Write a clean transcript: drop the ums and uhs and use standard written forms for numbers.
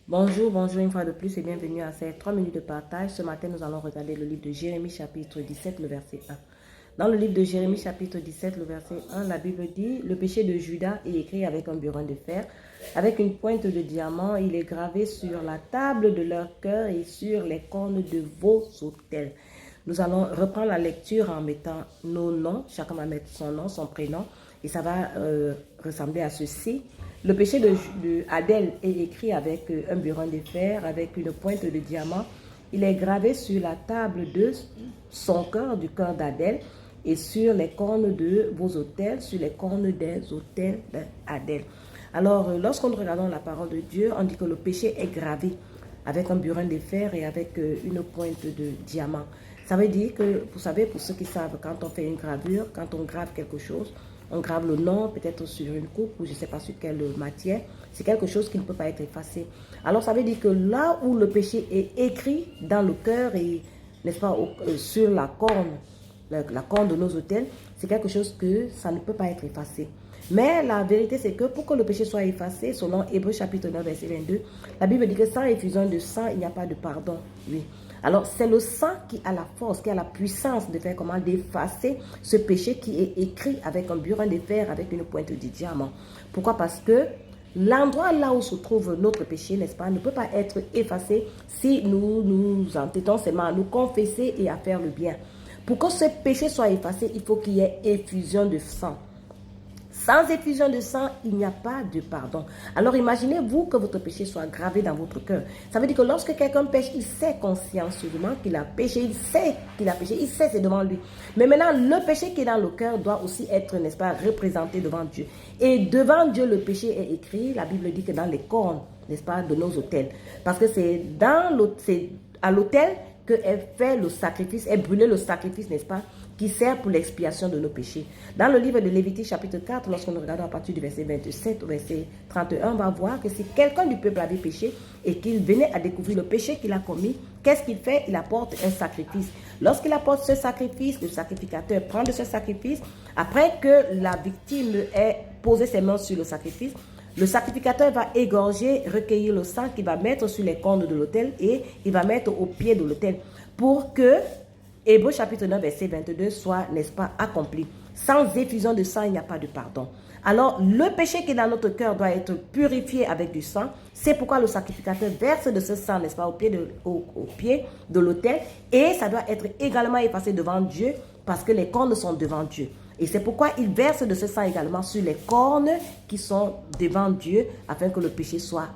Bonjour, bonjour une fois de plus et bienvenue à ces 3 minutes de partage. Ce matin, nous allons regarder le livre de Jérémie chapitre 17, le verset 1. Dans le livre de Jérémie chapitre 17, le verset 1, la Bible dit: « Le péché de Juda est écrit avec un burin de fer, avec une pointe de diamant. Il est gravé sur la table de leur cœur et sur les cornes de vos autels. » Nous allons reprendre la lecture en mettant nos noms. Chacun va mettre son nom, son prénom. Et ça va ressembler à ceci. Le péché de Adèle est écrit avec un burin de fer, avec une pointe de diamant. Il est gravé sur la table de son cœur, du cœur d'Adèle, et sur les cornes de vos autels, sur les cornes des autels d'Adèle. Alors, lorsqu'on regarde la parole de Dieu, on dit que le péché est gravé avec un burin de fer et avec une pointe de diamant. Ça veut dire que, vous savez, pour ceux qui savent, quand on fait une gravure, quand on grave quelque chose, on grave le nom, peut-être sur une coupe ou je ne sais pas sur quelle matière. C'est quelque chose qui ne peut pas être effacé. Alors, ça veut dire que là où le péché est écrit dans le cœur et, n'est-ce pas, sur la corne de nos autels, c'est quelque chose que ça ne peut pas être effacé. Mais la vérité, c'est que pour que le péché soit effacé, selon Hébreux chapitre 9, verset 22, la Bible dit que sans effusion de sang, il n'y a pas de pardon. Oui. Alors, c'est le sang qui a la force, qui a la puissance de faire comment? D'effacer ce péché qui est écrit avec un burin de fer, avec une pointe de diamant. Pourquoi? Parce que l'endroit là où se trouve notre péché, n'est-ce pas, ne peut pas être effacé si nous nous entêtons seulement à nous confesser et à faire le bien. Pour que ce péché soit effacé, il faut qu'il y ait effusion de sang. Sans effusion de sang, il n'y a pas de pardon. Alors imaginez-vous que votre péché soit gravé dans votre cœur. Ça veut dire que lorsque quelqu'un pêche, il sait consciencieusement qu'il a péché, il sait qu'il a péché, il sait c'est devant lui. Mais maintenant, le péché qui est dans le cœur doit aussi être, n'est-ce pas, représenté devant Dieu. Et devant Dieu, le péché est écrit, la Bible dit que dans les cornes, n'est-ce pas, de nos autels. Parce que c'est à l'autel qu'elle fait le sacrifice, elle brûlait le sacrifice, n'est-ce pas, qui sert pour l'expiation de nos péchés. Dans le livre de Lévitique chapitre 4, lorsqu'on regarde à partir du verset 27 au verset 31, on va voir que si quelqu'un du peuple avait péché et qu'il venait à découvrir le péché qu'il a commis, qu'est-ce qu'il fait? Il apporte un sacrifice. Lorsqu'il apporte ce sacrifice, le sacrificateur prend de ce sacrifice, après que la victime ait posé ses mains sur le sacrificateur va égorger, recueillir le sang qu'il va mettre sur les cornes de l'autel et il va mettre au pied de l'autel pour que Hébreux chapitre 9 verset 22 soit, n'est-ce pas, accompli. Sans effusion de sang, il n'y a pas de pardon. Alors, le péché qui est dans notre cœur doit être purifié avec du sang. C'est pourquoi le sacrificateur verse de ce sang, n'est-ce pas, au pied de l'autel. Et ça doit être également effacé devant Dieu parce que les cornes sont devant Dieu. Et c'est pourquoi il verse de ce sang également sur les cornes qui sont devant Dieu afin que le péché soit